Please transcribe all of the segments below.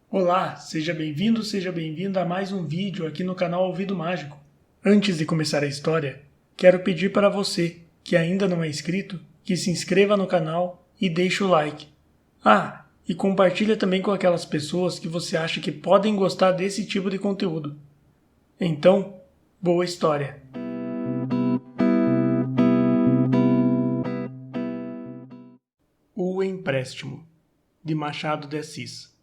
Olá, seja bem-vindo, seja bem-vinda a mais um vídeo aqui no canal Ouvido Mágico. Antes de começar a história, quero pedir para você, que ainda não é inscrito, que se inscreva no canal e deixe o like. E compartilha também com aquelas pessoas que você acha que podem gostar desse tipo de conteúdo. Então, boa história! O Empréstimo, de Machado de Assis.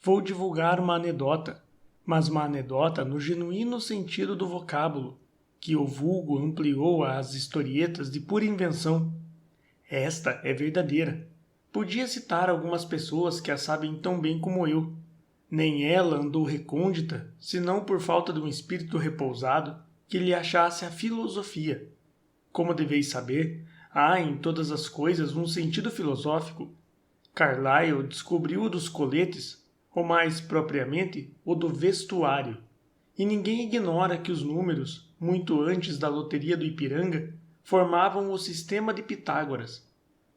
Vou divulgar uma anedota, mas uma anedota no genuíno sentido do vocábulo, que o vulgo ampliou às historietas de pura invenção. Esta é verdadeira. Podia citar algumas pessoas que a sabem tão bem como eu. Nem ela andou recôndita, senão por falta de um espírito repousado que lhe achasse a filosofia. Como deveis saber, há em todas as coisas um sentido filosófico. Carlyle descobriu o dos coletes, ou mais propriamente, o do vestuário. E ninguém ignora que os números, muito antes da loteria do Ipiranga, formavam o sistema de Pitágoras.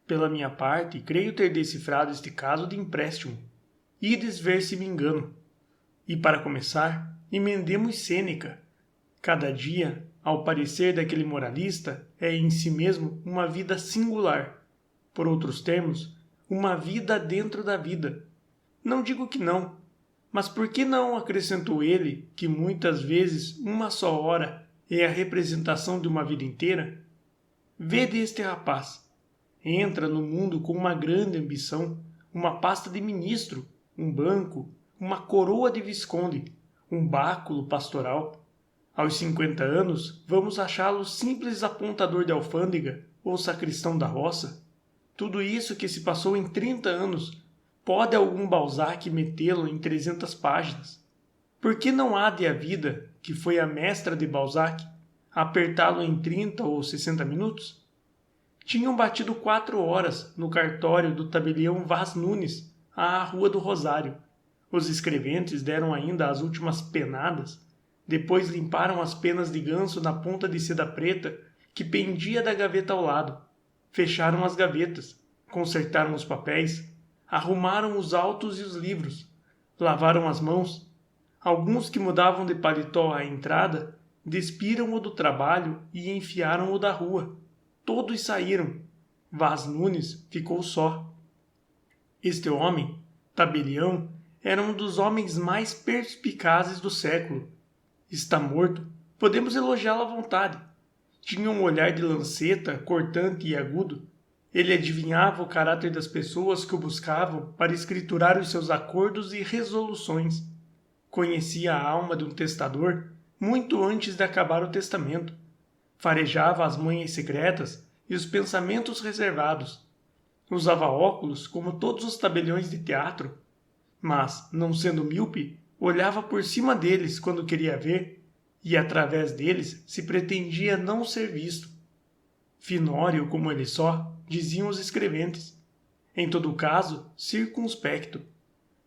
Pela minha parte, creio ter decifrado este caso de empréstimo. Ides ver se me engano. E para começar, emendemos Sêneca. Cada dia, ao parecer daquele moralista, é em si mesmo uma vida singular. Por outros termos, uma vida dentro da vida. Não digo que não, mas por que não acrescentou ele que muitas vezes uma só hora é a representação de uma vida inteira? Vede este rapaz. Entra no mundo com uma grande ambição, uma pasta de ministro, um banco, uma coroa de visconde, um báculo pastoral. Aos 50 anos, vamos achá-lo simples apontador de alfândega ou sacristão da roça. Tudo isso que se passou em 30 anos, pode algum Balzac metê-lo em 300 páginas? Por que não há de a vida, que foi a mestra de Balzac, apertá-lo em 30 ou 60 minutos? Tinham batido 4 horas no cartório do tabelião Vaz Nunes, à Rua do Rosário. Os escreventes deram ainda as últimas penadas, depois limparam as penas de ganso na ponta de seda preta que pendia da gaveta ao lado. Fecharam as gavetas, consertaram os papéis, arrumaram os autos e os livros, lavaram as mãos. Alguns que mudavam de paletó à entrada, despiram-o do trabalho e enfiaram-o da rua. Todos saíram. Vaz Nunes ficou só. Este homem, tabelião, era um dos homens mais perspicazes do século. Está morto, podemos elogiá-lo à vontade. Tinha um olhar de lanceta, cortante e agudo. Ele adivinhava o caráter das pessoas que o buscavam para escriturar os seus acordos e resoluções. Conhecia a alma de um testador muito antes de acabar o testamento. Farejava as manhas secretas e os pensamentos reservados. Usava óculos como todos os tabeliões de teatro, mas, não sendo míope, olhava por cima deles quando queria ver, e através deles se pretendia não ser visto. Finório como ele só, diziam os escreventes. Em todo caso, circunspecto.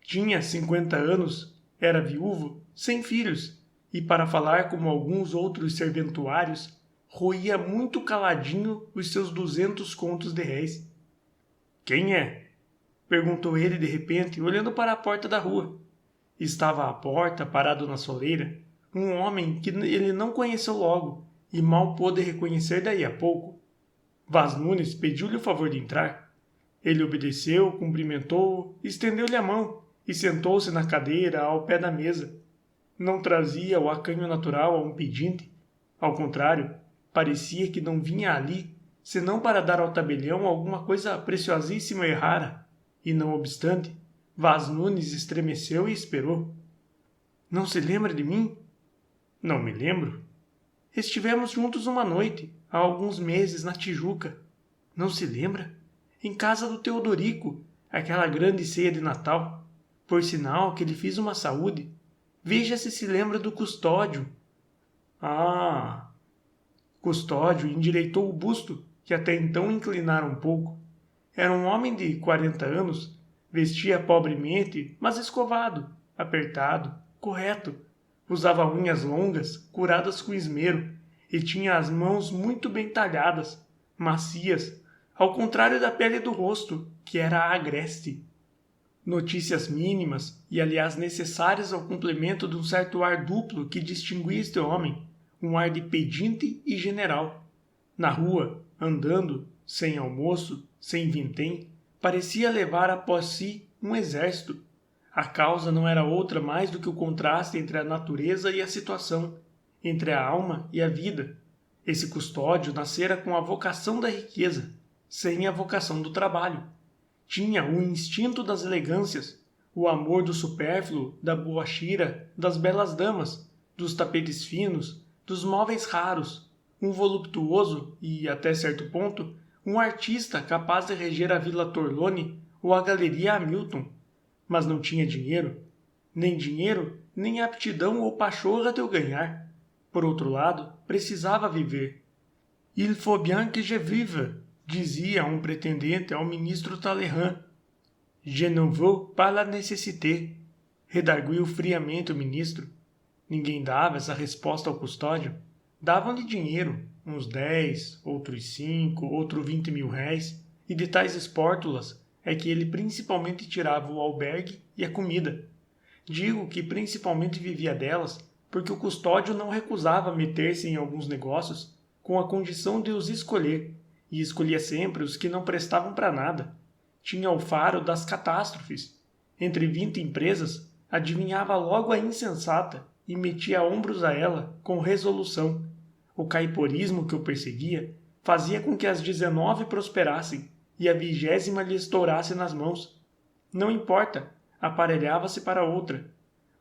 Tinha 50 anos, era viúvo, sem filhos, e para falar como alguns outros serventuários, roía muito caladinho os seus 200 contos de réis. Quem é? Perguntou ele de repente, olhando para a porta da rua. Estava à porta, parado na soleira, um homem que ele não conheceu logo e mal pôde reconhecer daí a pouco. Vaz Nunes pediu-lhe o favor de entrar. Ele obedeceu, cumprimentou-o, estendeu-lhe a mão e sentou-se na cadeira ao pé da mesa. Não trazia o acanho natural a um pedinte. Ao contrário, parecia que não vinha ali senão para dar ao tabelião alguma coisa preciosíssima e rara. E não obstante, Vaz Nunes estremeceu e esperou. Não se lembra de mim? Não me lembro. Estivemos juntos uma noite, há alguns meses, na Tijuca. Não se lembra? Em casa do Teodorico, aquela grande ceia de Natal. Por sinal que lhe fiz uma saúde. Veja se lembra do Custódio. Ah! Custódio endireitou o busto, que até então inclinara um pouco. Era um homem de 40 anos, vestia pobremente, mas escovado, apertado, correto. Usava unhas longas, curadas com esmero, e tinha as mãos muito bem talhadas, macias, ao contrário da pele do rosto, que era agreste. Notícias mínimas e, aliás, necessárias ao complemento de um certo ar duplo que distinguia este homem, um ar de pedinte e general. Na rua, andando, sem almoço, sem vintém, parecia levar após si um exército. A causa não era outra mais do que o contraste entre a natureza e a situação, entre a alma e a vida. Esse custódio nascera com a vocação da riqueza, sem a vocação do trabalho. Tinha o instinto das elegâncias, o amor do supérfluo, da boachira, das belas damas, dos tapetes finos, dos móveis raros, um voluptuoso e, até certo ponto, um artista capaz de reger a Vila Torlone ou a Galeria Hamilton. Mas não tinha dinheiro, nem aptidão ou pachorra de o ganhar. Por outro lado, precisava viver. Il faut bien que je vive, dizia um pretendente ao ministro Talleyrand. Je ne veux pas la nécessité, redarguiu friamente o ministro. Ninguém dava essa resposta ao custódio. Davam-lhe dinheiro, uns 10, outros 5, outros 20 mil réis, e de tais espórtulas é que ele principalmente tirava o albergue e a comida. Digo que principalmente vivia delas, porque o custódio não recusava meter-se em alguns negócios com a condição de os escolher, e escolhia sempre os que não prestavam para nada. Tinha o faro das catástrofes. Entre 20 empresas, adivinhava logo a insensata e metia ombros a ela com resolução. O caiporismo que o perseguia fazia com que as 19 prosperassem e a 20ª lhe estourasse nas mãos. Não importa, aparelhava-se para outra.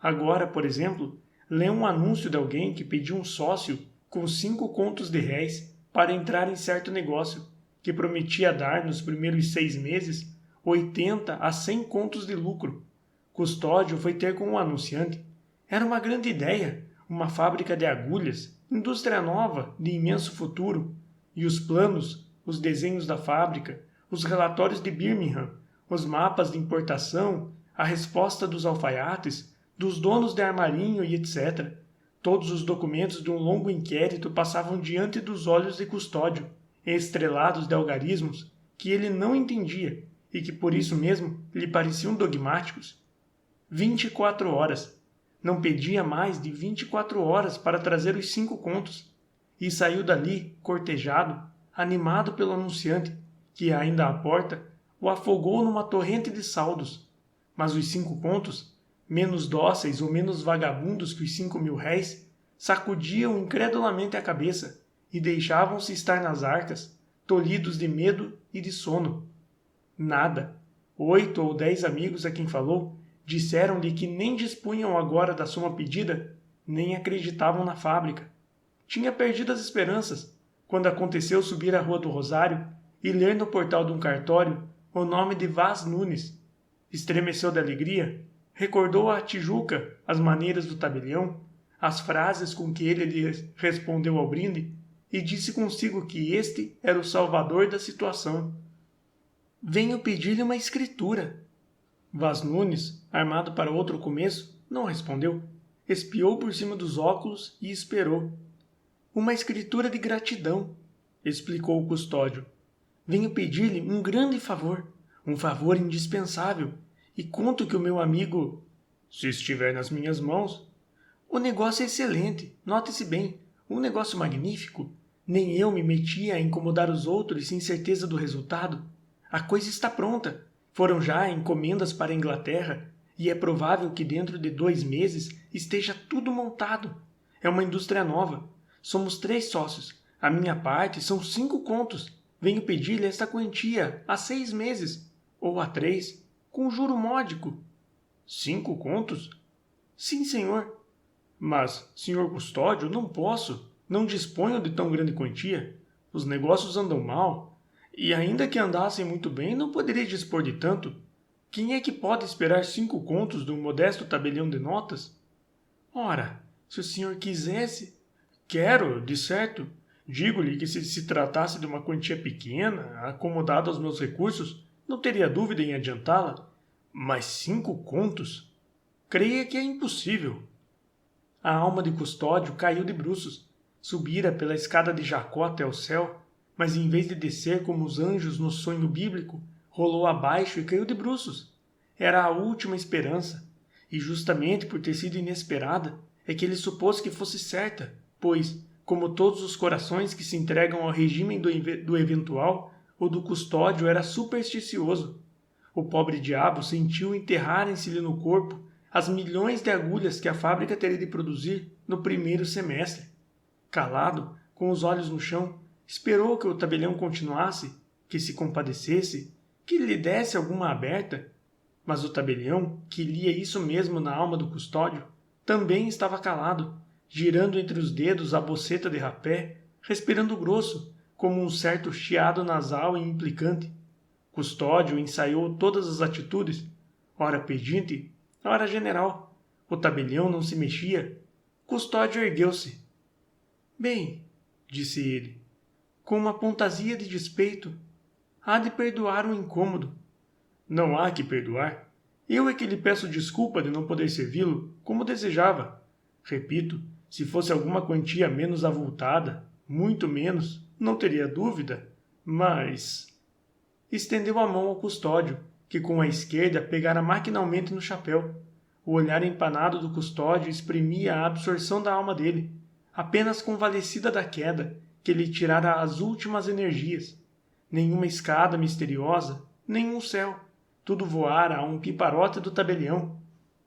Agora, por exemplo, lê um anúncio de alguém que pediu um sócio com 5 contos de réis para entrar em certo negócio, que prometia dar, nos primeiros 6 meses, 80 a 100 contos de lucro. Custódio foi ter com o anunciante. Era uma grande ideia, uma fábrica de agulhas, indústria nova, de imenso futuro. E os planos, os desenhos da fábrica, os relatórios de Birmingham, os mapas de importação, a resposta dos alfaiates, dos donos de armarinho e etc. Todos os documentos de um longo inquérito passavam diante dos olhos de Custódio, estrelados de algarismos que ele não entendia e que por isso mesmo lhe pareciam dogmáticos. 24 horas. Não pedia mais de 24 horas para trazer os 5 contos. E saiu dali, cortejado, animado pelo anunciante, que, ainda à porta, o afogou numa torrente de saldos. Mas os 5 contos, menos dóceis ou menos vagabundos que os 5 mil réis, sacudiam incredulamente a cabeça e deixavam-se estar nas arcas, tolhidos de medo e de sono. Nada. 8 ou 10 amigos a quem falou disseram-lhe que nem dispunham agora da soma pedida, nem acreditavam na fábrica. Tinha perdido as esperanças, quando aconteceu subir a Rua do Rosário e ler no portal de um cartório o nome de Vaz Nunes. Estremeceu de alegria, recordou à Tijuca as maneiras do tabelião, as frases com que ele lhe respondeu ao brinde, e disse consigo que este era o salvador da situação. Venho pedir-lhe uma escritura. Vaz Nunes, armado para outro começo, não respondeu. Espiou por cima dos óculos e esperou. Uma escritura de gratidão, explicou o custódio. Venho pedir-lhe um grande favor, um favor indispensável, e conto que o meu amigo... Se estiver nas minhas mãos... O negócio é excelente, note-se bem, um negócio magnífico. Nem eu me metia a incomodar os outros sem certeza do resultado. A coisa está pronta. Foram já encomendas para a Inglaterra e é provável que dentro de 2 meses esteja tudo montado. É uma indústria nova. Somos 3 sócios. A minha parte são 5 contos. Venho pedir-lhe esta quantia há 6 meses, ou há 3, com juro módico. 5 contos? Sim, senhor. Mas, senhor custódio, não posso. Não disponho de tão grande quantia. Os negócios andam mal. E ainda que andassem muito bem, não poderia dispor de tanto. Quem é que pode esperar 5 contos de um modesto tabelião de notas? Ora, se o senhor quisesse... Quero, de certo. Digo-lhe que se tratasse de uma quantia pequena, acomodada aos meus recursos, não teria dúvida em adiantá-la. Mas 5 contos? Creia que é impossível. A alma de Custódio caiu de bruços. Subira pela escada de Jacó até o céu, mas em vez de descer como os anjos no sonho bíblico, rolou abaixo e caiu de bruços. era a última esperança, e justamente por ter sido inesperada é que ele supôs que fosse certa, pois, como todos os corações que se entregam ao regime do eventual, o do custódio era supersticioso. O pobre diabo sentiu enterrarem-se-lhe no corpo as milhões de agulhas que a fábrica teria de produzir no primeiro semestre. Calado, com os olhos no chão, esperou que o tabelião continuasse, que se compadecesse, que lhe desse alguma aberta. Mas o tabelião, que lia isso mesmo na alma do custódio, também estava calado, girando entre os dedos a boceta de rapé, respirando grosso, como um certo chiado nasal e implicante. Custódio ensaiou todas as atitudes, ora pedinte, ora general. O tabelião não se mexia. Custódio ergueu-se. Bem, disse ele, com uma pontasia de despeito, há de perdoar o incômodo. Não há que perdoar. Eu é que lhe peço desculpa de não poder servi-lo como desejava. Repito, se fosse alguma quantia menos avultada, muito menos, não teria dúvida, mas... Estendeu a mão ao custódio, que com a esquerda pegara maquinalmente no chapéu. O olhar empanado do custódio exprimia a absorção da alma dele, apenas convalescida da queda, que lhe tirara as últimas energias. Nenhuma escada misteriosa, nenhum céu. Tudo voara a um piparote do tabelião.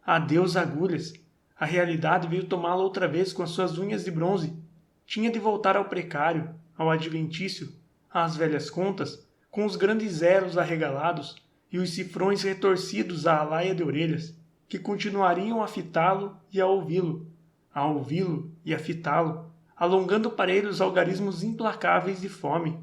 Adeus agulhas. A realidade veio tomá-la outra vez com as suas unhas de bronze. Tinha de voltar ao precário, ao adventício, às velhas contas, com os grandes zeros arregalados e os cifrões retorcidos à alaia de orelhas, que continuariam a fitá-lo e a ouvi-lo e a fitá-lo, alongando para ele os algarismos implacáveis de fome.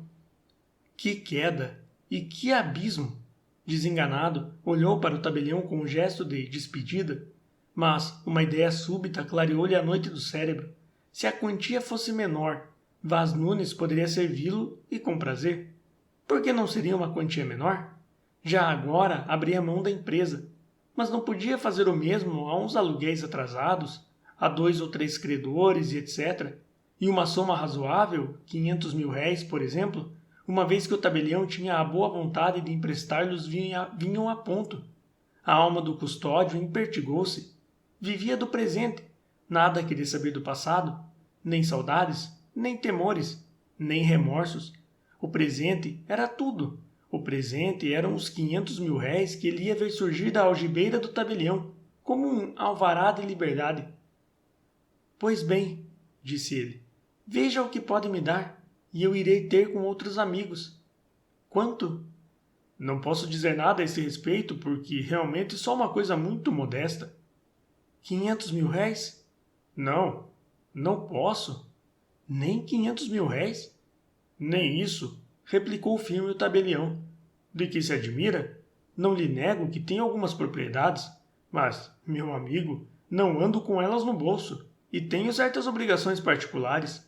Que queda! E que abismo! Desenganado, olhou para o tabelião com um gesto de despedida, mas uma ideia súbita clareou-lhe a noite do cérebro. Se a quantia fosse menor, Vaz Nunes poderia servi-lo e com prazer. Por que não seria uma quantia menor? Já agora abria mão da empresa, mas não podia fazer o mesmo a uns aluguéis atrasados, a 2 ou 3 credores e etc. E uma soma razoável, 500 mil réis, por exemplo, uma vez que o tabelião tinha a boa vontade de emprestar-lhes vinham a ponto. A alma do custódio impertigou-se. Vivia do presente, nada queria saber do passado, nem saudades, nem temores, nem remorsos. O presente era tudo. O presente eram os 500 mil réis que ele ia ver surgir da algibeira do tabelião, como um alvará de liberdade. Pois bem, disse ele, veja o que pode me dar, e eu irei ter com outros amigos. Quanto? Não posso dizer nada a esse respeito, porque realmente só uma coisa muito modesta. 500 mil réis? Não, não posso. Nem 500 mil réis? Nem isso, replicou firme o tabelião. De que se admira? Não lhe nego que tenho algumas propriedades, mas, meu amigo, não ando com elas no bolso e tenho certas obrigações particulares.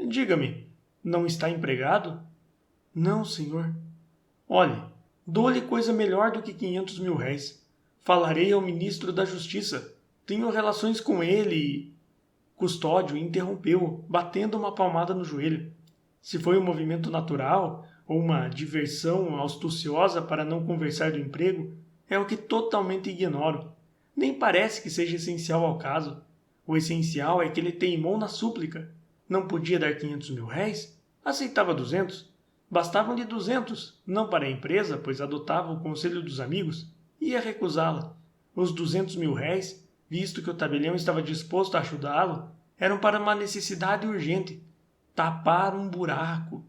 Diga-me, não está empregado? Não, senhor. Olhe, dou-lhe coisa melhor do que 500 mil réis. Falarei ao ministro da Justiça. Tenho relações com ele e... Custódio interrompeu-o, batendo uma palmada no joelho. Se foi um movimento natural ou uma diversão astuciosa para não conversar do emprego, é o que totalmente ignoro. Nem parece que seja essencial ao caso. O essencial é que ele teimou na súplica. Não podia dar 500 mil réis? Aceitava 200. Bastavam-lhe 200, não para a empresa, pois adotava o conselho dos amigos. Ia recusá-la. Os 200 mil réis, visto que o tabelião estava disposto a ajudá-lo, eram para uma necessidade urgente. Tapar um buraco.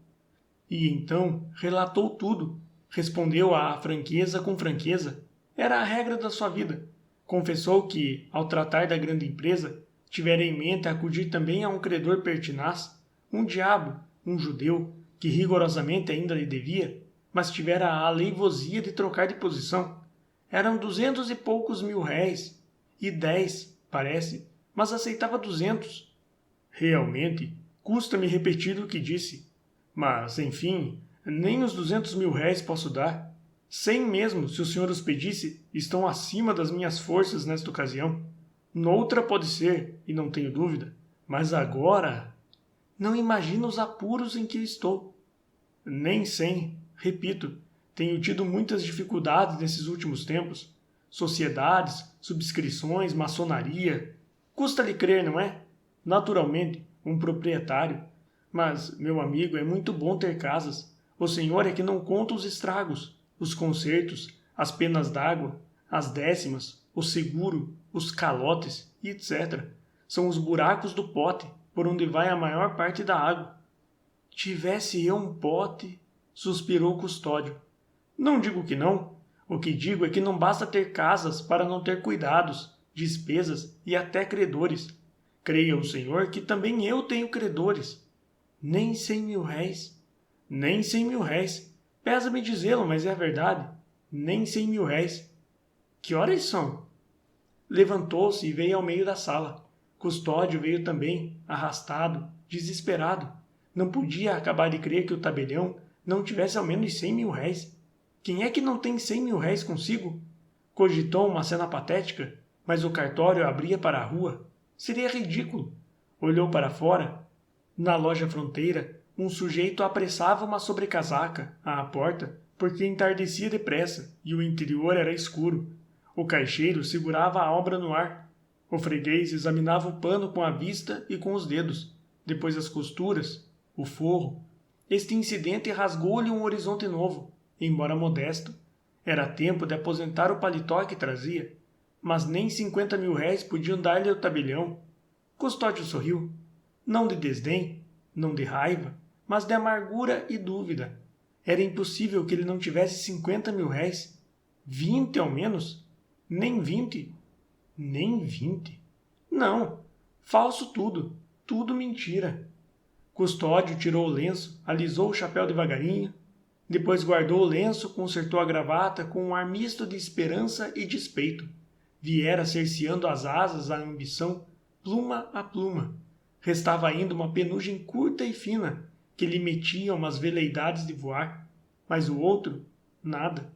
E então relatou tudo. Respondeu à franqueza com franqueza. Era a regra da sua vida. Confessou que, ao tratar da grande empresa, tivera em mente acudir também a um credor pertinaz, um diabo, um judeu, que rigorosamente ainda lhe devia, mas tivera a aleivosia de trocar de posição. Eram 200 e poucos mil réis, e 10, parece, mas aceitava 200. Realmente, custa-me repetir o que disse, mas, enfim, nem os 200 mil réis posso dar. 100 mesmo, se o senhor os pedisse, estão acima das minhas forças nesta ocasião. Noutra pode ser, e não tenho dúvida, mas agora... Não imagina os apuros em que estou. Nem 100, repito, tenho tido muitas dificuldades nesses últimos tempos. sociedades, subscrições, maçonaria. Custa-lhe crer, não é? Naturalmente, um proprietário. Mas, meu amigo, é muito bom ter casas. O senhor é que não conta os estragos, os consertos, as penas d'água, as décimas, o seguro, os calotes e etc. São os buracos do pote, por onde vai a maior parte da água. Tivesse eu um pote, suspirou o custódio. Não digo que não. O que digo é que não basta ter casas para não ter cuidados, despesas e até credores. Creia o senhor que também eu tenho credores. Nem 100.000 réis. Nem 100.000 réis. Pesa-me dizê-lo, mas é a verdade. Nem 100.000 réis. Que horas são? Levantou-se e veio ao meio da sala. Custódio veio também, arrastado, desesperado. Não podia acabar de crer que o tabelião não tivesse ao menos 100.000 réis. Quem é que não tem 100.000 réis consigo? Cogitou uma cena patética, mas o cartório abria para a rua. Seria ridículo. Olhou para fora. Na loja fronteira, um sujeito apressava uma sobrecasaca à porta, porque entardecia depressa e o interior era escuro. O caixeiro segurava a obra no ar. O freguês examinava o pano com a vista e com os dedos, depois as costuras, o forro. Este incidente rasgou-lhe um horizonte novo, embora modesto. Era tempo de aposentar o paletó que trazia, mas nem 50.000 réis podiam dar-lhe o tabelião. Custódio sorriu, não de desdém, não de raiva, mas de amargura e dúvida. Era impossível que ele não tivesse 50.000 réis. 20 ao menos? Nem 20? Nem 20? Não, falso tudo, tudo mentira. Custódio tirou o lenço, alisou o chapéu devagarinho, depois guardou o lenço, consertou a gravata com um ar misto de esperança e despeito. Viera cerceando as asas a ambição, pluma a pluma. Restava ainda uma penugem curta e fina, que lhe metia umas veleidades de voar. Mas o outro, nada.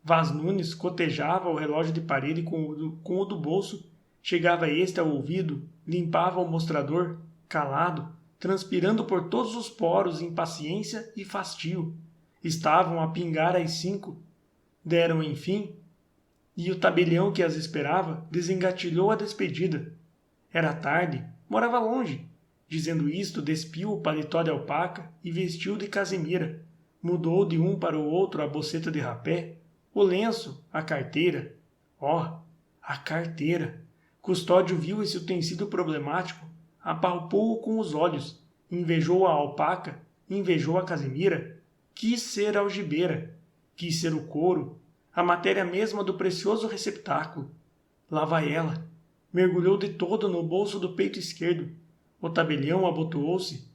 Vaz Nunes cotejava o relógio de parede com o do bolso, chegava este ao ouvido, limpava o mostrador, calado, transpirando por todos os poros impaciência e fastio. Estavam a pingar às 5. Deram, enfim, e o tabelião que as esperava desengatilhou a despedida. Era tarde, morava longe. Dizendo isto, despiu o paletó de alpaca e vestiu de casemira. Mudou de um para o outro a boceta de rapé, o lenço, a carteira. Oh, a carteira! Custódio viu esse utensílio problemático, apalpou-o com os olhos, invejou a alpaca, invejou a casemira, quis ser a algibeira, quis ser o couro, a matéria mesma do precioso receptáculo. Lá vai ela. Mergulhou de todo no bolso do peito esquerdo. O tabelião abotoou-se.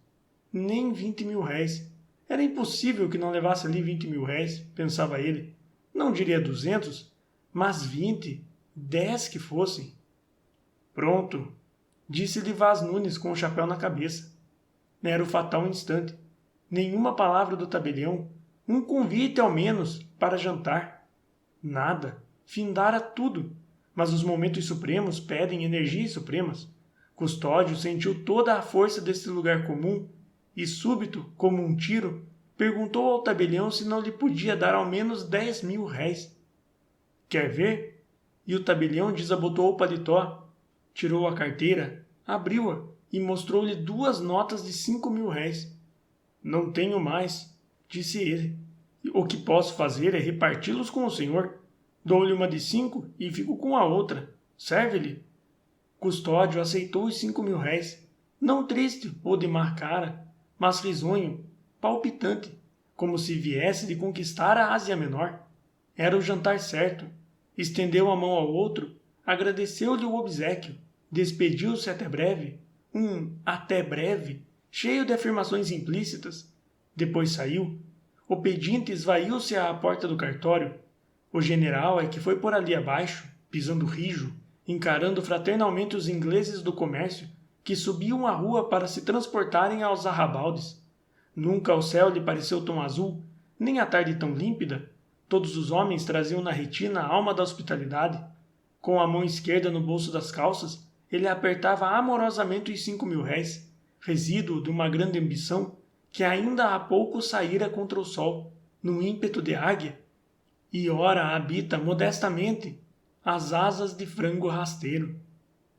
Nem 20.000 réis. Era impossível que não levasse ali 20.000 réis, pensava ele. Não diria 200, mas 20, 10 que fossem. Pronto, disse-lhe Vaz Nunes com o chapéu na cabeça. Era o fatal instante. Nenhuma palavra do tabelião, um convite ao menos para jantar. Nada, findara tudo, mas os momentos supremos pedem energias supremas. Custódio sentiu toda a força desse lugar comum e, súbito, como um tiro, perguntou ao tabelião se não lhe podia dar ao menos 10.000 réis. Quer ver? E o tabelião desabotoou o paletó, tirou a carteira, abriu-a e mostrou-lhe 2 notas de 5.000 réis. Não tenho mais, disse ele. O que posso fazer é reparti-los com o senhor. Dou-lhe uma de 5 e fico com a outra. Serve-lhe? Custódio aceitou os 5.000 réis, não triste ou de má cara, mas risonho, palpitante, como se viesse de conquistar a Ásia Menor. Era o jantar certo. Estendeu a mão ao outro, agradeceu-lhe o obséquio, despediu-se até breve, até breve, cheio de afirmações implícitas. Depois saiu. O pedinte esvaiu-se à porta do cartório. O general é que foi por ali abaixo, pisando rijo, encarando fraternalmente os ingleses do comércio que subiam a rua para se transportarem aos arrabaldes. Nunca o céu lhe pareceu tão azul, nem a tarde tão límpida. Todos os homens traziam na retina a alma da hospitalidade. Com a mão esquerda no bolso das calças, ele apertava amorosamente os 5.000 réis, resíduo de uma grande ambição que ainda há pouco saíra contra o sol, num ímpeto de águia, e ora habita modestamente, as asas de frango rasteiro,